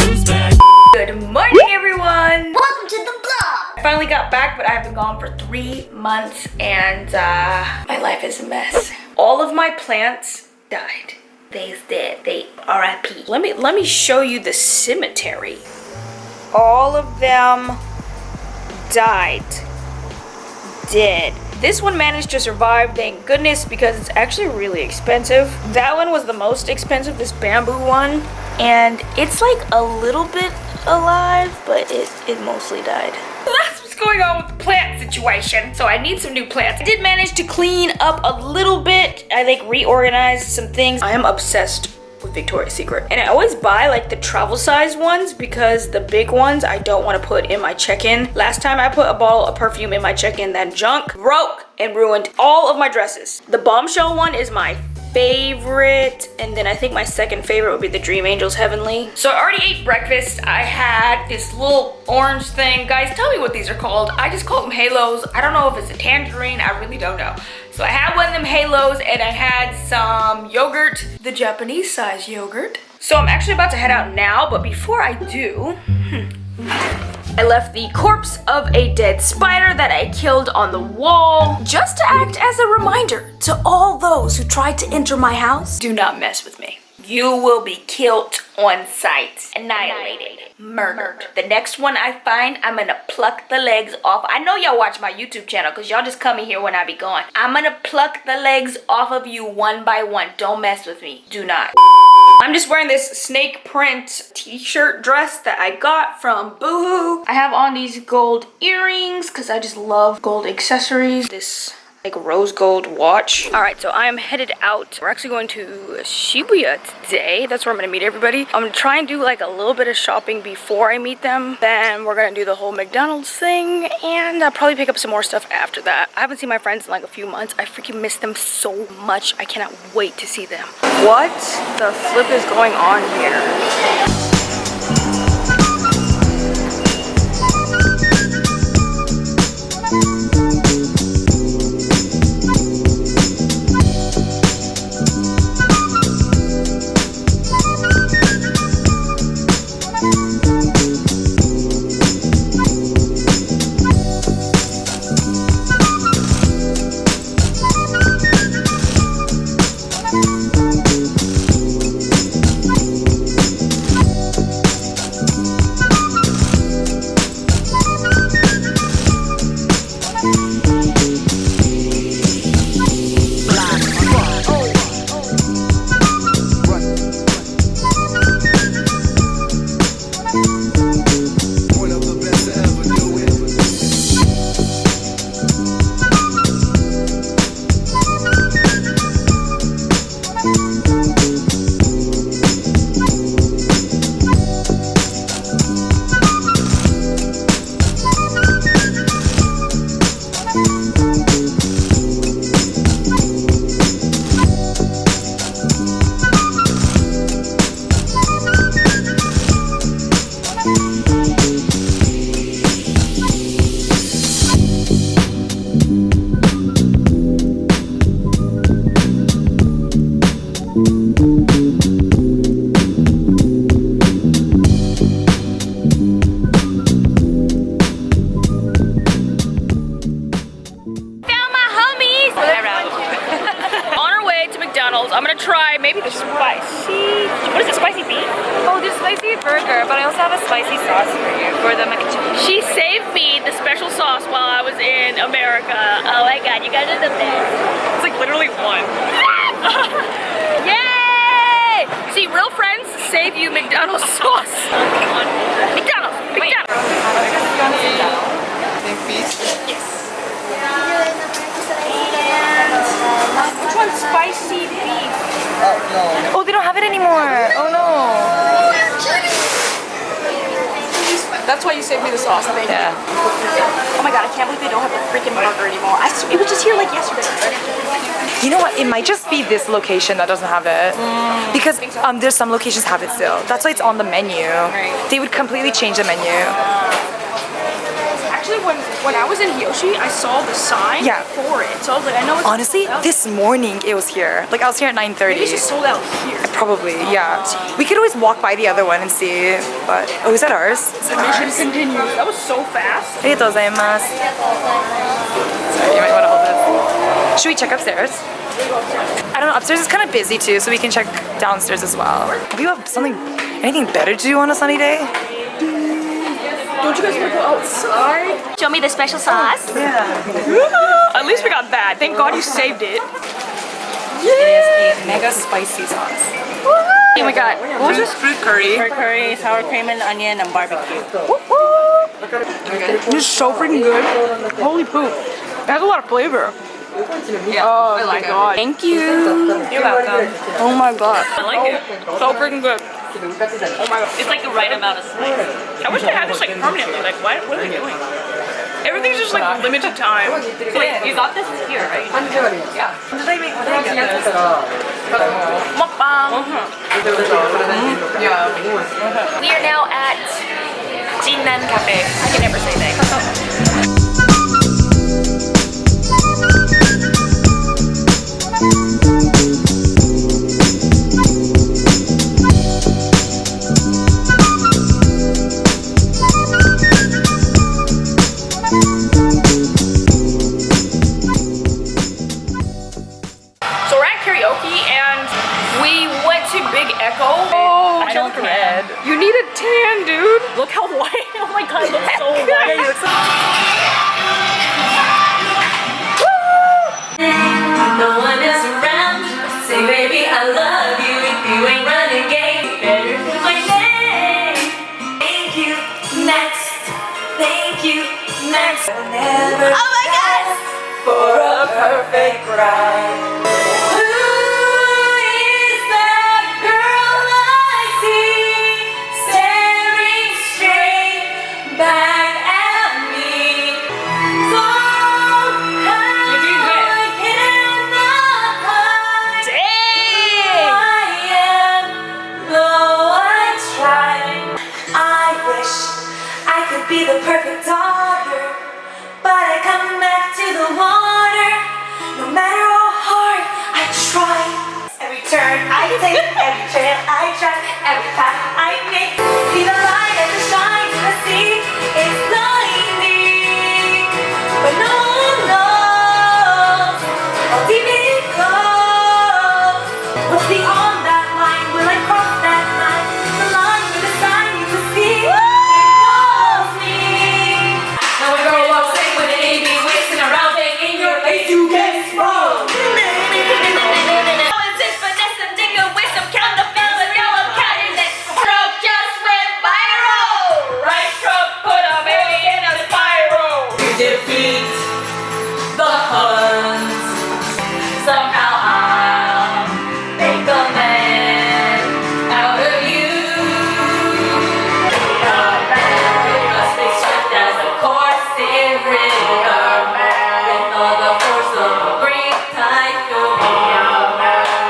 Good morning, everyone! Welcome to the vlog! I finally got back, but I've been gone for 3 months and my life is a mess. All of my plants died. They's dead. They RIP. Let me show you the cemetery. All of them died. Dead. This one managed to survive, thank goodness, because it's actually really expensive. That one was the most expensive, this bamboo one. And it's like a little bit alive, but it mostly died. So that's what's going on with the plant situation. So I need some new plants. I did manage to clean up a little bit. I like reorganized some things. I am obsessed with Victoria's Secret. And I always buy like the travel size ones because the big ones I don't want to put in my check-in. Last time I put a bottle of perfume in my check-in, that junk broke and ruined all of my dresses. The Bombshell one is my favorite, and then I think my second favorite would be the Dream Angels Heavenly. So I already ate breakfast. I had this little orange thing. Guys, tell me what these are called. I just call them halos. I don't know if it's a tangerine. I really don't know. So I had one of them halos and I had some yogurt, the Japanese size yogurt. So I'm actually about to head out now, but before I do, I left the corpse of a dead spider that I killed on the wall just to act as a reminder to all those who tried to enter my house. Do not mess with me. You will be killed on sight, annihilated, murdered. The next one I find, I'm gonna pluck the legs off. I know y'all watch my YouTube channel because y'all just come in here when I be gone. I'm gonna pluck the legs off of you one by one. Don't mess with me. Do not. I'm just wearing this snake print t-shirt dress that I got from Boohoo. I have on these gold earrings because I just love gold accessories. This like rose gold watch. All right, so I am headed out. We're actually going to Shibuya today. That's where I'm gonna meet everybody. I'm gonna try and do like a little bit of shopping before I meet them. Then we're gonna do the whole McDonald's thing and I'll probably pick up some more stuff after that. I haven't seen my friends in like a few months. I freaking miss them so much. I cannot wait to see them. What the flip is going on here? I'm gonna try maybe the spicy, what is it, spicy beef? Oh, there's spicy burger, but I also have a spicy sauce for you for the mac and cheese. She saved me the special sauce while I was in America. Oh my god, you guys are the best. It's like literally one. Yay! See, real friends save you McDonald's sauce. McDonald's, McDonald's. Yes. Which one's spicy beef? Oh, they don't have it anymore. Oh no. That's why you saved me the sauce. Thank you. Oh my god, I can't believe they don't have a freaking burger anymore. It was just here like yesterday. You know what? It might just be this location that doesn't have it. Because there's some locations have it still. That's why it's on the menu. They would completely change the menu. Actually, when I was in Hiyoshi, I saw the sign Yeah. for it. So I was like, I know it's Honestly, sold out. this morning it was here. Like I was here at 9:30. Maybe it's just sold out here. Probably, yeah. We could always walk by the other one and see, but is that ours? Is that Mission ours? continues. That was so fast. Arigatou gozaimasu. Sorry, you might want to hold this. Should we check upstairs? I don't know, upstairs is kind of busy too, so we can check downstairs as well. Do you have anything better to do on a sunny day? Don't you guys want to go outside? Show me the special sauce. Yeah. At least we got that. Thank God you saved it. It is a mega spicy sauce. Oh my God. What was this? Fruit curry. Curry, sour cream and onion, and barbecue. This is so freaking good. Holy poop. That has a lot of flavor. Yeah, Oh I my like God. Thank you. You're welcome. Oh my God. I like it. So freaking good. Oh my God. It's like the right amount of spice. I wish they had this like permanently. Like, what are they doing? Everything's just like limited time. Wait, you got this here, right? Yeah. What did I get this? Mukbang. Yeah. We are now at Jinnan Cafe. I can never say that. So we're at karaoke and we went to Big Echo. Oh, I don't care. you need a tan, dude. Look how white. Oh my God, you look so white. No one is around. Say, baby, I love you. If you ain't running game, you better do my name. Thank you, next. Thank you, next. Never oh my God! For a perfect ride. Who is that girl I see staring straight back at me? So You're doing good. I cannot hide Dang! who I am, though I try. I wish I could be the perfect daughter, but I come back to the water, no matter how hard I try. Every turn I take, every trail I track, every path I make, see the light as it shines in the sea, it's blinding, but no one knows how deep it goes. What's beyond that line? Will I cross that line? The line with the sign you can see. It calls me. Now we grow up sick with an AB, wasting around thing in your face, you get sprung. Politics, finesse, and dingo with some counterfeits, and now I'm counting that truck just went viral. Right truck put a baby in a spiral. You defeat the Huns. Somehow I'll make a man out of you. Must be swift as a coursing river, with all the force of a great typhoon,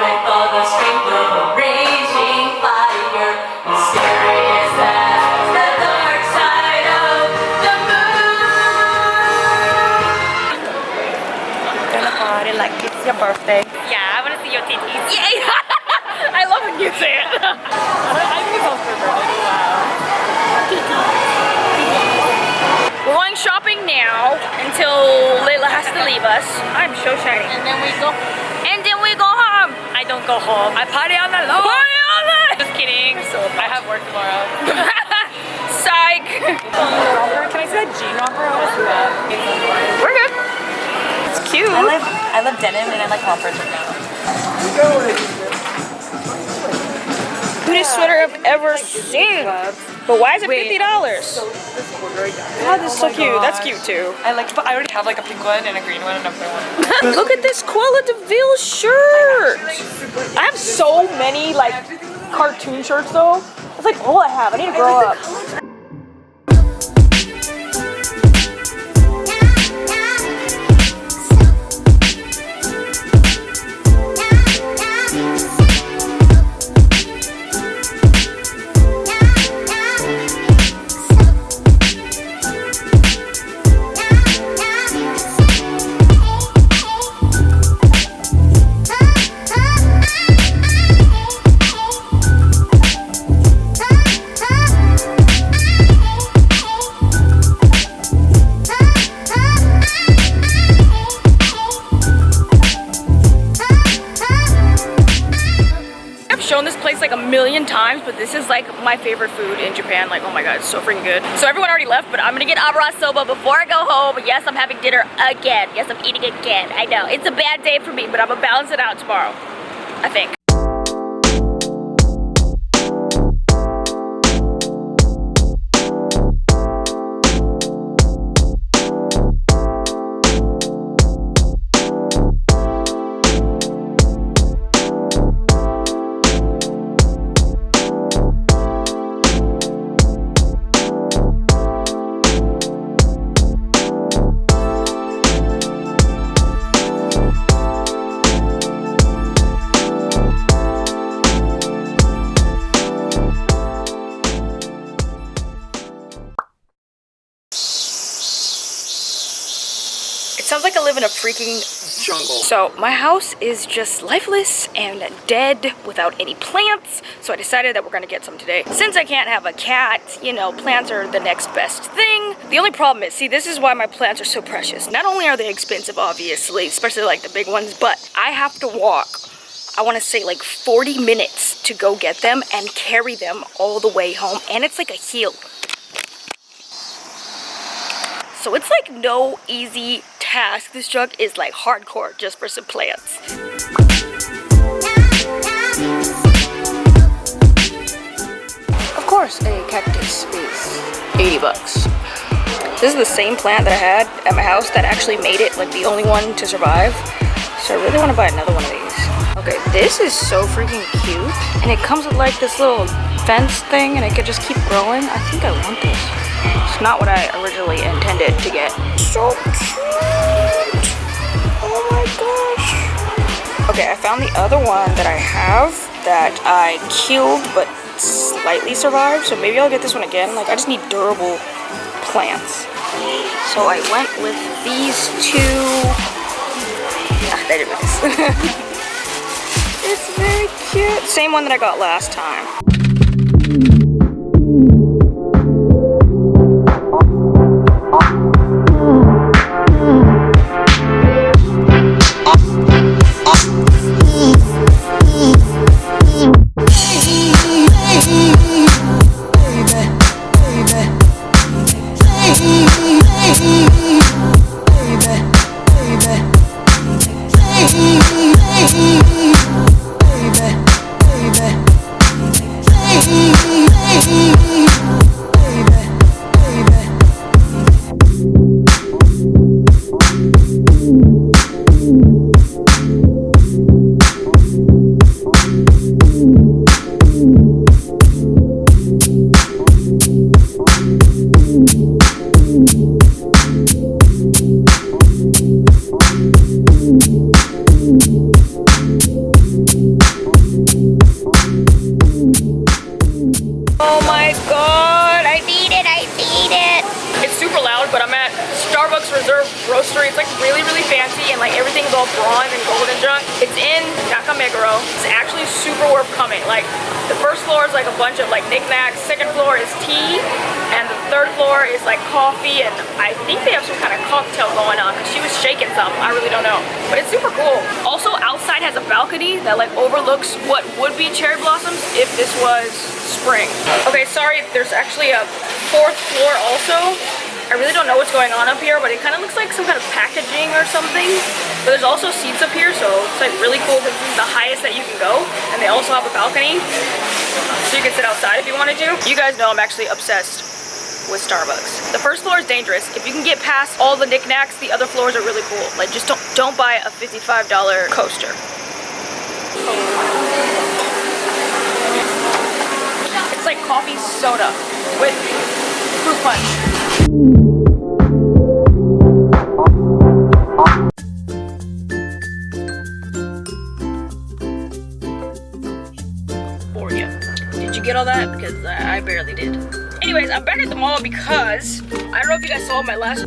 with all the strength of a raging fire, mysterious as the dark side of the moon. Gonna party like it's your birthday. Yeah, I want to see your titties. Yay! I love when you say it. I think it's all for birthday. We're going shopping now until Layla has to leave us. I'm so shiny. And then we go. And then we go home. I don't go home. I party on the low. Party on the. Just kidding. I have work tomorrow. Psych. Can I see that jean romper? I want to see that. We're good. It's cute. I love denim and I like rompers right now. Cutest sweater I've ever seen. But why is it $50? God, this is so cute. That's cute too. I like, but I already have like a pink one and a green one and a blue one. Look at this Cruella de Vil shirt. I have so many like cartoon shirts though. That's like all I have. I need to grow up. million times, but this is like my favorite food in Japan. Like, oh my god, it's so freaking good. So everyone already left, but I'm gonna get abara soba before I go home. Yes, I'm having dinner again. Yes, I'm eating again. I know, it's a bad day for me, but I'm gonna balance it out tomorrow, I think. Sounds like I live in a freaking jungle. So my house is just lifeless and dead without any plants. So I decided that we're gonna get some today. Since I can't have a cat, you know, plants are the next best thing. The only problem is, see, this is why my plants are so precious. Not only are they expensive, obviously, especially like the big ones, but I have to walk, I wanna say like 40 minutes to go get them and carry them all the way home. And it's like a hill. So it's like no easy task. This truck is like hardcore just for some plants. Of course, a cactus is 80 bucks. This is the same plant that I had at my house that actually made it like the only one to survive. So I really want to buy another one of these. Okay, this is so freaking cute. And it comes with like this little fence thing and it could just keep growing. I think I want this. It's not what I originally intended to get. So cute! Oh my gosh! Okay, I found the other one that I have that I killed but slightly survived. So maybe I'll get this one again. Like, I just need durable plants. So I went with these two. Yeah, there it is. It's very cute. Same one that I got last time. Oh my god, I need it, I need it. It's super loud, but I'm at Starbucks Reserve Roastery. It's like really, really fancy and like everything's all bronze and gold and junk. It's in Nakameguro. It's actually super worth coming. Like the first floor is like a bunch of like knickknacks. Second floor is tea. And the third floor is like coffee, and I think they have some kind of cocktail going on because she was shaking some. I really don't know, but it's super cool. Also, outside has a balcony that like overlooks what would be cherry blossoms if this was spring. Okay, sorry, there's actually a fourth floor also. I really don't know what's going on up here, but it kind of looks like some kind of packaging or something. But there's also seats up here, so it's like really cool because this is the highest that you can go. And they also have a balcony, so you can sit outside if you wanted to. You guys know I'm actually obsessed with Starbucks. The first floor is dangerous. If you can get past all the knickknacks, the other floors are really cool. Like, just don't buy a $55 coaster. It's like coffee soda with fruit punch. For you. Did you get all that? Because I barely did. Anyways, I'm back at the mall because I don't know if you guys saw my last